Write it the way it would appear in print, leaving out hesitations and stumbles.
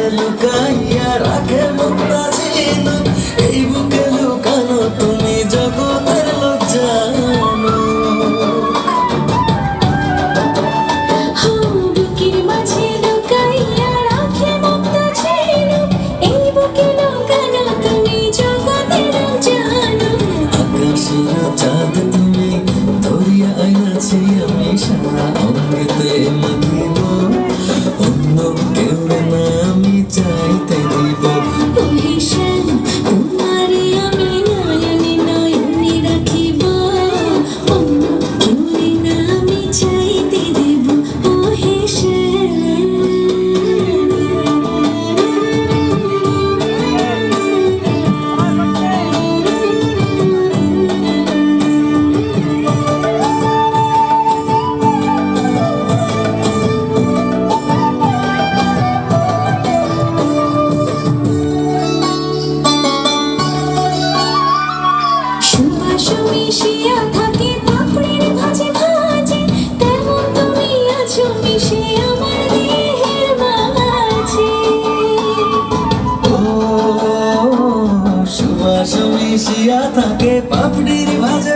মাঝে লুকাইয়া রাখে মুক্তা ঝিনুক, এই বুকে লুকানো তুমি জগতের লোক জানো। বুকের মাঝে লুকাইয়া রাখে মুক্তা ঝিনুক, এই বুকে লুকানো তুমি জগতের লোক জানো। আকাশীয় চাঁদ তুমি, ধরিয়া আইনাছি আমি সারা অঙ্গেতে মাখিব, অন্য কেউ না আমি চাইতে দিব। ওহেশান তোমারে আমি নয়নে নয়নে রাখিব, অন্য কেউ না আমি চাইতে দেব। সুবাস মিশিয়া থাকে পাপড়ির ভাজে ভাজে, তেমন তুমি আছো মিশে আমার দেহের মাঝে। ও সুবাস মিশিয়া থাকে পাপড়ির ভাজে